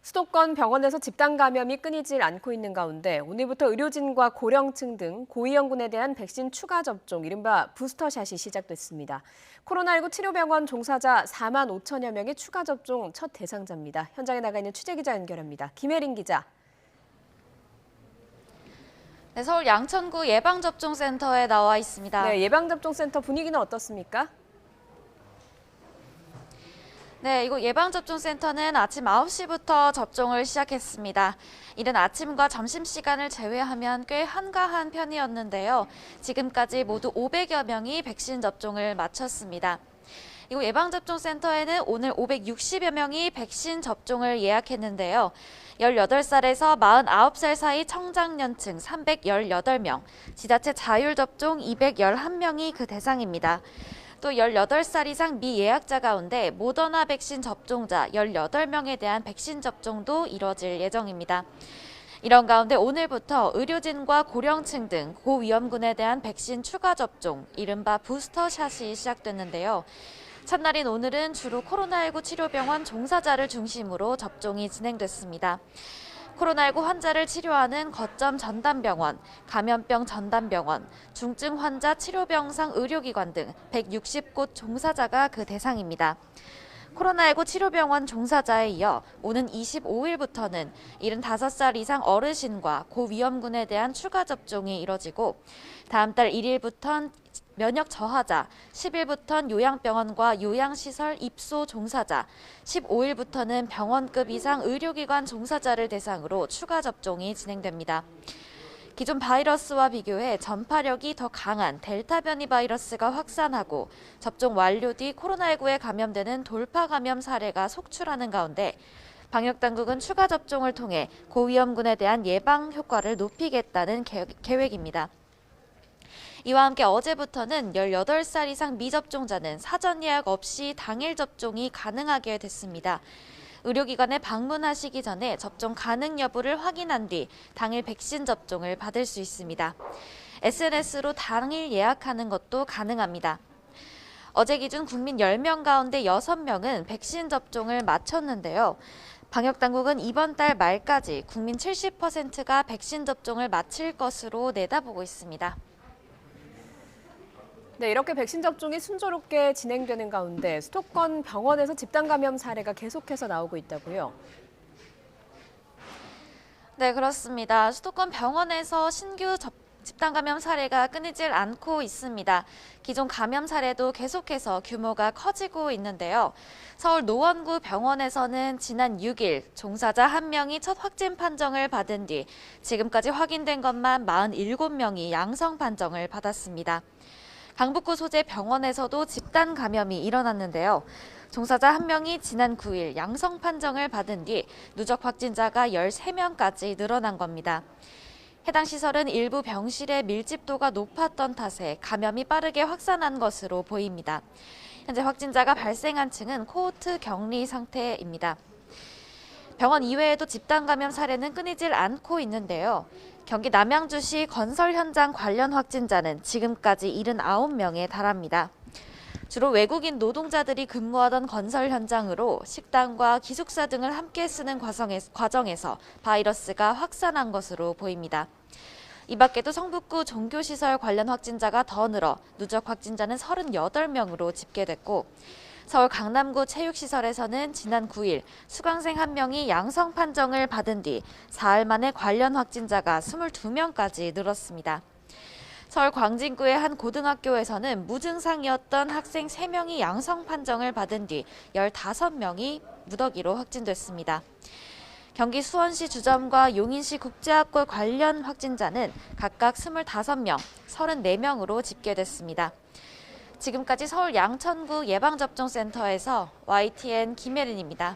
수도권 병원에서 집단 감염이 끊이질 않고 있는 가운데 오늘부터 의료진과 고령층 등 고위험군에 대한 백신 추가 접종, 이른바 부스터샷이 시작됐습니다. 코로나19 치료병원 종사자 4만 5천여 명의 추가 접종 첫 대상자입니다. 현장에 나가 있는 취재기자 연결합니다. 김혜린 기자. 네, 서울 양천구 예방접종센터에 나와 있습니다. 네, 예방접종센터 분위기는 어떻습니까? 네, 이곳 예방접종센터는 아침 9시부터 접종을 시작했습니다. 이른 아침과 점심시간을 제외하면 꽤 한가한 편이었는데요. 지금까지 모두 500여 명이 백신 접종을 마쳤습니다. 이곳 예방접종센터에는 오늘 560여 명이 백신 접종을 예약했는데요. 18살에서 49살 사이 청장년층 318명, 지자체 자율접종 211명이 그 대상입니다. 또 18살 이상 미예약자 가운데 모더나 백신 접종자 18명에 대한 백신 접종도 이뤄질 예정입니다. 이런 가운데 오늘부터 의료진과 고령층 등 고위험군에 대한 백신 추가 접종, 이른바 부스터샷이 시작됐는데요. 첫날인 오늘은 주로 코로나19 치료병원 종사자를 중심으로 접종이 진행됐습니다. 코로나19 환자를 치료하는 거점 전담병원, 감염병 전담병원, 중증 환자 치료병상 의료기관 등 160곳 종사자가 그 대상입니다. 코로나19 치료병원 종사자에 이어 오는 25일부터는 75살 이상 어르신과 고위험군에 대한 추가 접종이 이뤄지고 다음 달 1일부터는 면역 저하자, 10일부터는 요양병원과 요양시설 입소 종사자, 15일부터는 병원급 이상 의료기관 종사자를 대상으로 추가 접종이 진행됩니다. 기존 바이러스와 비교해 전파력이 더 강한 델타 변이 바이러스가 확산하고 접종 완료 뒤 코로나19에 감염되는 돌파 감염 사례가 속출하는 가운데 방역당국은 추가 접종을 통해 고위험군에 대한 예방 효과를 높이겠다는 계획입니다. 이와 함께 어제부터는 18살 이상 미접종자는 사전 예약 없이 당일 접종이 가능하게 됐습니다. 의료기관에 방문하시기 전에 접종 가능 여부를 확인한 뒤 당일 백신 접종을 받을 수 있습니다. SNS로 당일 예약하는 것도 가능합니다. 어제 기준 국민 10명 가운데 6명은 백신 접종을 마쳤는데요. 방역당국은 이번 달 말까지 국민 70%가 백신 접종을 마칠 것으로 내다보고 있습니다. 네, 이렇게 백신 접종이 순조롭게 진행되는 가운데 수도권 병원에서 집단 감염 사례가 계속해서 나오고 있다고요? 네, 그렇습니다. 수도권 병원에서 신규 집단 감염 사례가 끊이질 않고 있습니다. 기존 감염 사례도 계속해서 규모가 커지고 있는데요. 서울 노원구 병원에서는 지난 6일 종사자 1명이 첫 확진 판정을 받은 뒤 지금까지 확인된 것만 47명이 양성 판정을 받았습니다. 강북구 소재 병원에서도 집단 감염이 일어났는데요. 종사자 1명이 지난 9일 양성 판정을 받은 뒤 누적 확진자가 13명까지 늘어난 겁니다. 해당 시설은 일부 병실의 밀집도가 높았던 탓에 감염이 빠르게 확산한 것으로 보입니다. 현재 확진자가 발생한 층은 코호트 격리 상태입니다. 병원 이외에도 집단 감염 사례는 끊이질 않고 있는데요. 경기 남양주시 건설 현장 관련 확진자는 지금까지 79명에 달합니다. 주로 외국인 노동자들이 근무하던 건설 현장으로 식당과 기숙사 등을 함께 쓰는 과정에서 바이러스가 확산한 것으로 보입니다. 이 밖에도 성북구 종교시설 관련 확진자가 더 늘어 누적 확진자는 38명으로 집계됐고 서울 강남구 체육시설에서는 지난 9일 수강생 1명이 양성 판정을 받은 뒤 사흘 만에 관련 확진자가 22명까지 늘었습니다. 서울 광진구의 한 고등학교에서는 무증상이었던 학생 3명이 양성 판정을 받은 뒤 15명이 무더기로 확진됐습니다. 경기 수원시 주점과 용인시 국제학교 관련 확진자는 각각 25명, 34명으로 집계됐습니다. 지금까지 서울 양천구 예방접종센터에서 YTN 김혜린입니다.